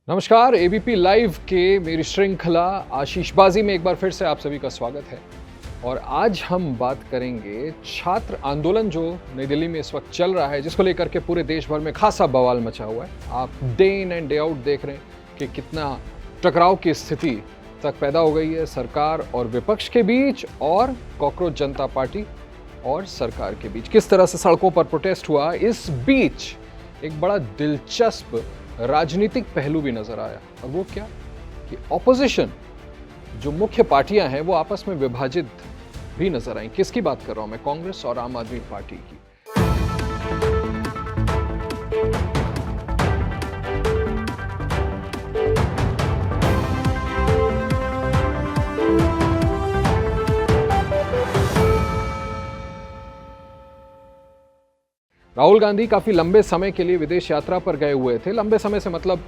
नमस्कार। ABP live के मेरी श्रृंखला आशीषबाजी में एक बार फिर से आप सभी का स्वागत है। और आज हम बात करेंगे छात्र आंदोलन जो नई दिल्ली में इस वक्त चल रहा है, जिसको लेकर के पूरे देश भर में खासा बवाल मचा हुआ है। आप day in and day out देख रहे हैं कि कितना टकराव की स्थिति तक पैदा हो गई है सरकार और विपक्ष के बीच और कॉकरोच जनता पार्टी और सरकार के बीच। किस तरह से सड़कों पर प्रोटेस्ट हुआ, इस बीच एक बड़ा दिलचस्प राजनीतिक पहलू भी नजर आया। और वो क्या कि ऑपोजिशन जो मुख्य पार्टियां हैं वो आपस में विभाजित भी नजर आई। किसकी बात कर रहा हूं मैं? कांग्रेस और आम आदमी पार्टी की। राहुल गांधी काफी लंबे समय के लिए विदेश यात्रा पर गए हुए थे। लंबे समय से मतलब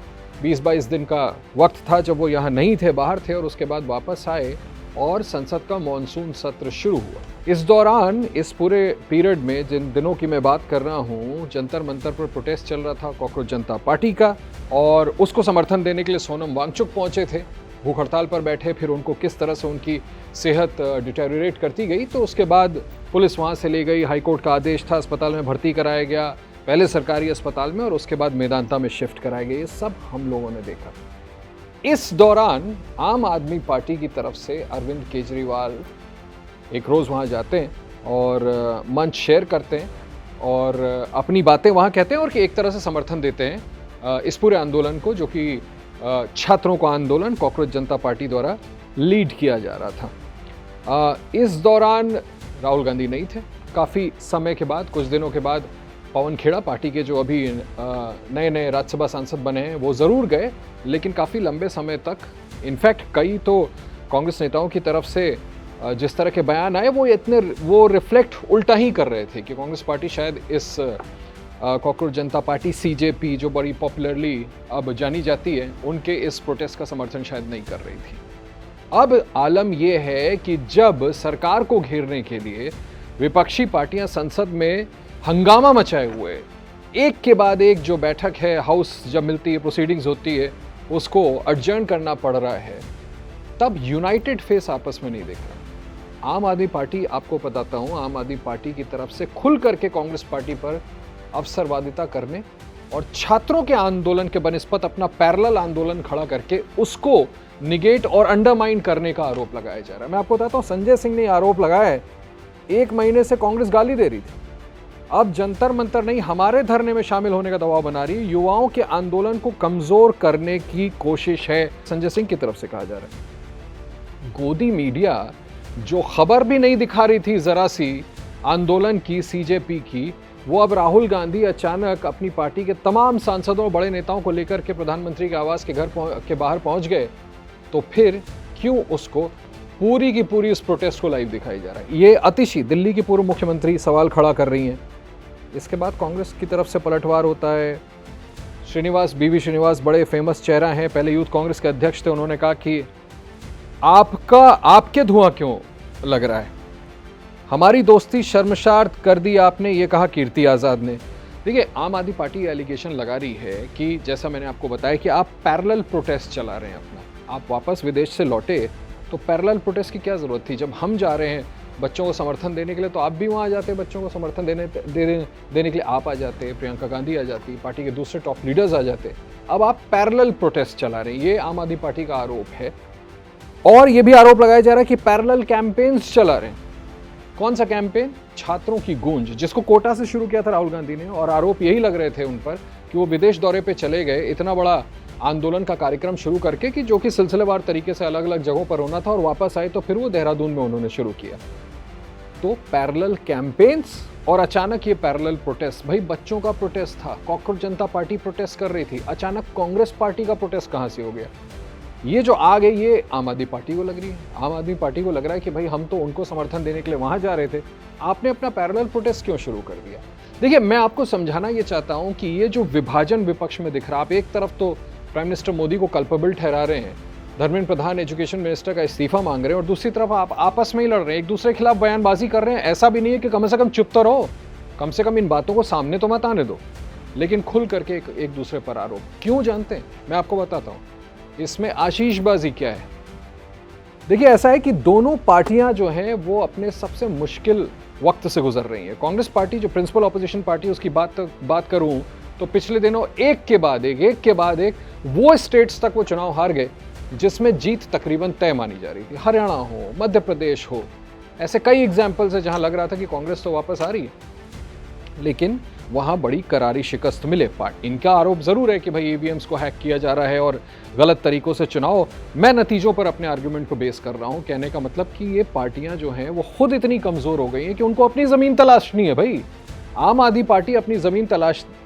20-22 दिन का वक्त था जब वो यहाँ नहीं थे, बाहर थे, और उसके बाद वापस आए और संसद का मॉनसून सत्र शुरू हुआ। इस दौरान, इस पूरे पीरियड में, जिन दिनों की मैं बात कर रहा हूँ, जंतर मंतर पर प्रोटेस्ट चल रहा था कॉकरोच जनता पार्टी का, और उसको समर्थन देने के लिए सोनम वांगचुक पहुंचे थे, भूख हड़ताल पर बैठे। फिर उनको किस तरह से उनकी सेहत डिटेरियोरेट करती गई, तो उसके बाद पुलिस वहाँ से ले गई, हाईकोर्ट का आदेश था, अस्पताल में भर्ती कराया गया, पहले सरकारी अस्पताल में और उसके बाद मेदांता में शिफ्ट कराए गए। ये सब हम लोगों ने देखा। इस दौरान आम आदमी पार्टी की तरफ से अरविंद केजरीवाल एक रोज़ वहाँ जाते हैं और मंच शेयर करते हैं और अपनी बातें वहाँ कहते हैं और कि एक तरह से समर्थन देते हैं इस पूरे आंदोलन को, जो कि छात्रों का आंदोलन कॉकरोच जनता पार्टी द्वारा लीड किया जा रहा था। इस दौरान राहुल गांधी नहीं थे। काफ़ी समय के बाद, कुछ दिनों के बाद, पवन खेड़ा, पार्टी के जो अभी नए नए राज्यसभा सांसद बने हैं, वो ज़रूर गए, लेकिन काफ़ी लंबे समय तक, इनफैक्ट कई तो कांग्रेस नेताओं की तरफ से जिस तरह के बयान आए वो रिफ्लेक्ट उल्टा ही कर रहे थे कि कांग्रेस पार्टी शायद इस कॉकरोच जनता पार्टी सीजेपी, जो बड़ी पॉपुलरली अब जानी जाती है, उनके इस प्रोटेस्ट का समर्थन शायद नहीं कर रही थी। अब आलम यह है कि जब सरकार को घेरने के लिए विपक्षी पार्टियां संसद में हंगामा मचाए हुए, एक के बाद एक जो बैठक है, हाउस जब मिलती है, प्रोसीडिंग्स होती है, उसको अडजर्न करना पड़ रहा है, तब यूनाइटेड फेस आपस में नहीं दिख रहा। आम आदमी पार्टी, आपको बताता हूं, आम आदमी पार्टी की तरफ से खुल करके कांग्रेस पार्टी पर अवसरवादिता करने और छात्रों के आंदोलन के बनिस्पत अपना पैरेलल आंदोलन खड़ा करके उसको निगेट और अंडरमाइन करने का आरोप लगाया जा रहा है। मैं आपको बताता हूं, संजय सिंह ने आरोप लगाया है, 1 महीने से कांग्रेस गाली दे रही थी, अब जंतर मंतर नहीं, हमारे धरने में शामिल होने का दबाव बना रही है, युवाओं के आंदोलन को कमजोर करने की कोशिश है, संजय सिंह की तरफ से कहा जा रहा है। गोदी मीडिया जो खबर भी नहीं दिखा रही थी जरा सी आंदोलन की, सीजेपी की, वो अब राहुल गांधी अचानक अपनी पार्टी के तमाम सांसदों और बड़े नेताओं को लेकर के प्रधानमंत्री के आवास के घर के बाहर पहुंच गए, तो फिर क्यों उसको पूरी की पूरी इस प्रोटेस्ट को लाइव दिखाई जा रहा है? ये अतिशी, दिल्ली की पूर्व मुख्यमंत्री सवाल खड़ा कर रही हैं। इसके बाद कांग्रेस की तरफ से पलटवार होता है। बीवी श्रीनिवास बड़े फेमस चेहरा हैं, पहले यूथ कांग्रेस के अध्यक्ष थे। उन्होंने कहा कि आपके धुआं क्यों लग रहा है, हमारी दोस्ती शर्मसार कर दी आपने, ये कहा कीर्ति आज़ाद ने। देखिए, आम आदमी पार्टी एलिगेशन लगा रही है कि जैसा मैंने आपको बताया कि आप पैरेलल प्रोटेस्ट चला रहे हैं अपना, आप वापस विदेश से लौटे तो पैरेलल प्रोटेस्ट की क्या ज़रूरत थी? जब हम जा रहे हैं बच्चों को समर्थन देने के लिए तो आप भी वहाँ आ जाते, बच्चों को समर्थन देने के लिए आप आ जाते, प्रियंका गांधी आ जाती, पार्टी के दूसरे टॉप लीडर्स आ जाते। अब आप पैरेलल प्रोटेस्ट चला रहे हैं, ये आम आदमी पार्टी का आरोप है। और ये भी आरोप लगाया जा रहा है कि पैरेलल कैंपेन्स चला रहे हैं। कौन सा कैंपेन? छात्रों की गूंज, जिसको कोटा से शुरू किया था राहुल गांधी ने, और आरोप यही लग रहे थे उन पर कि वो विदेश दौरे पे चले गए, इतना बड़ा आंदोलन का कार्यक्रम शुरू करके कि जो कि सिलसिलेवार तरीके से अलग अलग जगहों पर होना था, और वापस आए तो फिर वो देहरादून में उन्होंने शुरू किया। तो पैरेलल कैंपेन्स और अचानक ये पैरेलल प्रोटेस्ट। भाई, बच्चों का प्रोटेस्ट था, कॉकरोच जनता पार्टी प्रोटेस्ट कर रही थी, अचानक कांग्रेस पार्टी का प्रोटेस्ट कहां से हो गया? ये जो आ गई, ये आम आदमी पार्टी को लग रही है। आम आदमी पार्टी को लग रहा है कि भाई हम तो उनको समर्थन देने के लिए वहां जा रहे थे, आपने अपना पैरेलल प्रोटेस्ट क्यों शुरू कर दिया? देखिए, मैं आपको समझाना ये चाहता हूं कि ये जो विभाजन विपक्ष में दिख रहा है, आप एक तरफ तो प्राइम मिनिस्टर मोदी को कल्पेबल ठहरा रहे हैं, धर्मेंद्र प्रधान एजुकेशन मिनिस्टर का इस्तीफा मांग रहे हैं, और दूसरी तरफ आप आपस में ही लड़ रहे हैं, एक दूसरे के खिलाफ बयानबाजी कर रहे हैं। ऐसा भी नहीं है कि कम से कम चुप तो रहो, कम से कम इन बातों को सामने तो मत आने दो। लेकिन खुल करके एक दूसरे पर आरोप क्यों जानते हैं? मैं आपको बताता हूं, इसमें आशीषबाजी क्या है। देखिए, ऐसा है कि दोनों पार्टियां जो हैं वो अपने सबसे मुश्किल वक्त से गुजर रही हैं। कांग्रेस पार्टी जो प्रिंसिपल ऑपोजिशन पार्टी, उसकी बात करूं तो पिछले दिनों एक के बाद एक वो स्टेट्स तक वो चुनाव हार गए जिसमें जीत तकरीबन तय मानी जा रही थी। हरियाणा हो, मध्य प्रदेश हो, ऐसे कई एग्जाम्पल्स है जहां लग रहा था कि कांग्रेस तो वापस आ रही है, लेकिन वहां बड़ी करारी शिकस्त मिले। इनका आरोप जरूर है कि भाई ईवीएम्स को हैक किया जा रहा है और गलत तरीकों से चुनाव। मैं नतीजों पर अपने आर्गुमेंट को बेस कर रहा हूं, कहने का मतलब कि ये पार्टियां जो हैं वो खुद इतनी कमजोर हो गई हैं कि उनको अपनी जमीन तलाशनी है। भाई आम आदमी पार्टी अपनी जमीन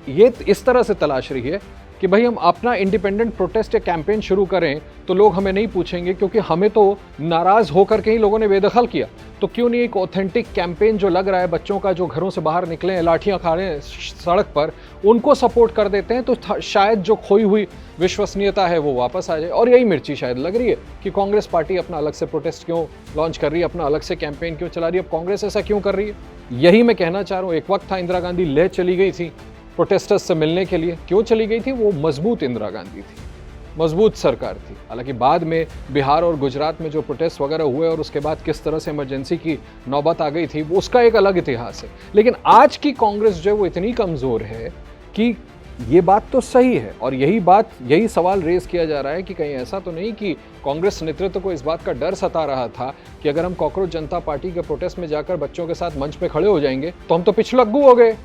ये इस तरह से तलाश रही है कि भाई हम अपना इंडिपेंडेंट प्रोटेस्ट या कैंपेन शुरू करें तो लोग हमें नहीं पूछेंगे, क्योंकि हमें तो नाराज होकर के ही लोगों ने बेदखल किया। तो क्यों नहीं एक ऑथेंटिक कैंपेन जो लग रहा है, बच्चों का जो घरों से बाहर निकले हैं, लाठियां खा रहे हैं सड़क पर, उनको सपोर्ट कर देते हैं तो शायद जो खोई हुई विश्वसनीयता है वो वापस आ जाए। और यही मिर्ची शायद लग रही है कि कांग्रेस पार्टी अपना अलग से प्रोटेस्ट क्यों लॉन्च कर रही है, अपना अलग से कैंपेन क्यों चला रही है, अब कांग्रेस ऐसा क्यों कर रही है। यही मैं कहना चाह रहा हूँ। एक वक्त था इंदिरा गांधी लेह चली गई थी प्रोटेस्टर्स से मिलने के लिए। क्यों चली गई थी? वो मजबूत इंदिरा गांधी थी, मजबूत सरकार थी। हालांकि बाद में बिहार और गुजरात में जो प्रोटेस्ट वगैरह हुए और उसके बाद किस तरह से इमरजेंसी की नौबत आ गई थी, वो उसका एक अलग इतिहास है। लेकिन आज की कांग्रेस जो है वो इतनी कमजोर है कि ये बात तो सही है, और यही सवाल रेज किया जा रहा है कि कहीं ऐसा तो नहीं कि कांग्रेस नेतृत्व को इस बात का डर सता रहा था कि अगर हम कॉकरोच जनता पार्टी के प्रोटेस्ट में जाकर बच्चों के साथ मंच पे खड़े हो जाएंगे तो हम तो पिछलग्गू हो गए,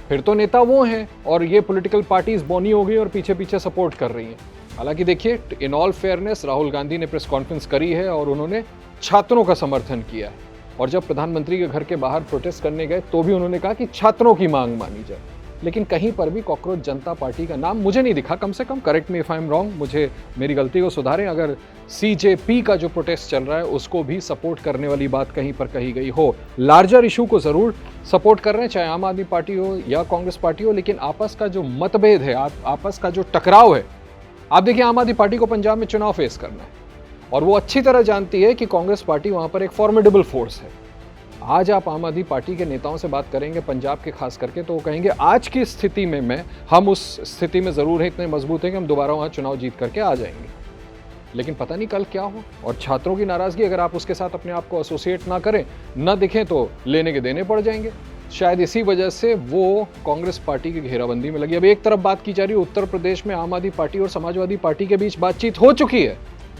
फिर तो नेता वो हैं और ये पॉलिटिकल पार्टीज बोनी हो गई और पीछे पीछे सपोर्ट कर रही हैं। हालांकि देखिए, in all fairness Rahul Gandhi ने प्रेस कॉन्फ्रेंस करी है और उन्होंने छात्रों का समर्थन किया है, और जब प्रधानमंत्री के घर के बाहर प्रोटेस्ट करने गए तो भी उन्होंने कहा कि छात्रों की मांग मानी जाए। लेकिन कहीं पर भी कॉकरोच जनता पार्टी का नाम मुझे नहीं दिखा, कम से कम। Correct me if I am wrong, मुझे मेरी गलती को सुधारें अगर सीजेपी का जो प्रोटेस्ट चल रहा है उसको भी सपोर्ट करने वाली बात कहीं पर कही गई हो। लार्जर इशू को जरूर सपोर्ट कर रहे हैं, चाहे आम आदमी पार्टी हो या कांग्रेस पार्टी हो, लेकिन आपस का जो मतभेद है, आपस का जो टकराव है, आप देखिए आम आदमी पार्टी को पंजाब में चुनाव फेस करना है और वो अच्छी तरह जानती है कि कांग्रेस पार्टी वहां पर एक फॉर्मिडेबल फोर्स है। आज आप आम आदमी पार्टी के नेताओं से बात करेंगे पंजाब के खास करके, तो वो कहेंगे आज की स्थिति में हम उस स्थिति में जरूर हैं, इतने मजबूत हैं कि हम दोबारा वहां चुनाव जीत करके आ जाएंगे। लेकिन पता नहीं कल क्या हो। और छात्रों की नाराजगी, अगर आप उसके साथ अपने आप को एसोसिएट ना करें, ना दिखें, तो लेने के देने पड़ जाएंगे। शायद इसी वजह से वो कांग्रेस पार्टी की घेराबंदी में लगी। अब एक तरफ बात की जा रही है, उत्तर प्रदेश में आम आदमी पार्टी और समाजवादी पार्टी के बीच बातचीत हो चुकी है।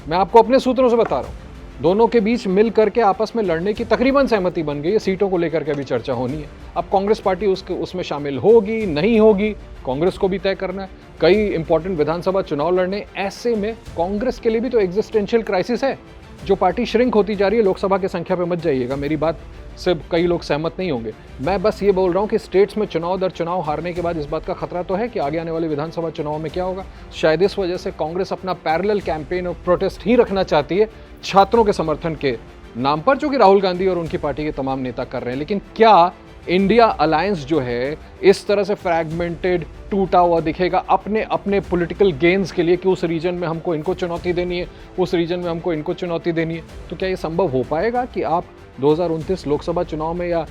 मैं आपको अपने सूत्रों से बता रहा हूं, दोनों के बीच मिल करके आपस में लड़ने की तकरीबन सहमति बन गई है। सीटों को लेकर के अभी चर्चा होनी है। अब कांग्रेस पार्टी उसमें शामिल होगी नहीं होगी, कांग्रेस को भी तय करना है। कई इंपॉर्टेंट विधानसभा चुनाव लड़ने, ऐसे में कांग्रेस के लिए भी तो एग्जिस्टेंशियल क्राइसिस है। जो पार्टी श्रिंक होती जा रही है, लोकसभा की संख्या पे मत जाइएगा, मेरी बात से कई लोग सहमत नहीं होंगे। मैं बस ये बोल रहा हूँ कि स्टेट्स में चुनाव दर चुनाव हारने के बाद इस बात का खतरा तो है कि आगे आने वाले विधानसभा चुनाव में क्या होगा। शायद इस वजह से कांग्रेस अपना पैरेलल कैंपेन और प्रोटेस्ट ही रखना चाहती है छात्रों के समर्थन के नाम पर, जो कि राहुल गांधी और उनकी पार्टी के तमाम नेता कर रहे हैं। लेकिन क्या इंडिया अलायंस जो है इस तरह से फ्रैगमेंटेड, टूटा हुआ दिखेगा अपने अपने पॉलिटिकल गेन्स के लिए कि उस रीजन में हमको इनको चुनौती देनी है, उस रीजन में हमको इनको चुनौती देनी है? तो क्या ये संभव हो पाएगा कि आप 2029 लोकसभा चुनाव में या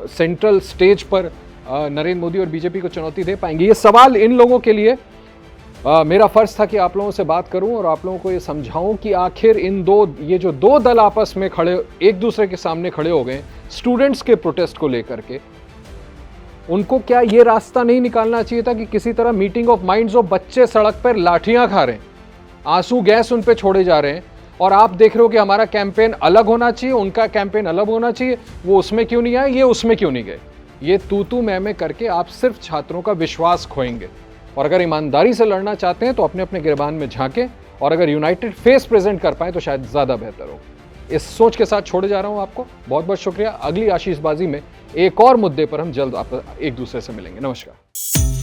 सेंट्रल स्टेज पर नरेंद्र मोदी और बीजेपी को चुनौती दे पाएंगे? ये सवाल इन लोगों के लिए मेरा फर्ज था कि आप लोगों से बात करूं और आप लोगों को ये समझाऊं कि आखिर ये जो दो दल आपस में खड़े, एक दूसरे के सामने खड़े हो गए स्टूडेंट्स के प्रोटेस्ट को लेकर के, उनको क्या ये रास्ता नहीं निकालना चाहिए था कि किसी तरह मीटिंग ऑफ माइंड्स हो? बच्चे सड़क पर लाठियां खा रहे हैं, आंसू गैस उन पे छोड़े जा रहे हैं, और आप देख रहे हो कि हमारा कैंपेन अलग होना चाहिए, उनका कैंपेन अलग होना चाहिए, वो उसमें क्यों नहीं आए, ये उसमें क्यों नहीं गए। ये तू मैं करके आप सिर्फ छात्रों का विश्वास खोएंगे। और अगर ईमानदारी से लड़ना चाहते हैं तो अपने अपने गिरबान में झांकें, और अगर यूनाइटेड फेस प्रेजेंट कर पाए तो शायद ज्यादा बेहतर हो। इस सोच के साथ छोड़े जा रहा हूं आपको। बहुत बहुत शुक्रिया। अगली आशीषबाजी में एक और मुद्दे पर हम जल्द एक दूसरे से मिलेंगे। नमस्कार।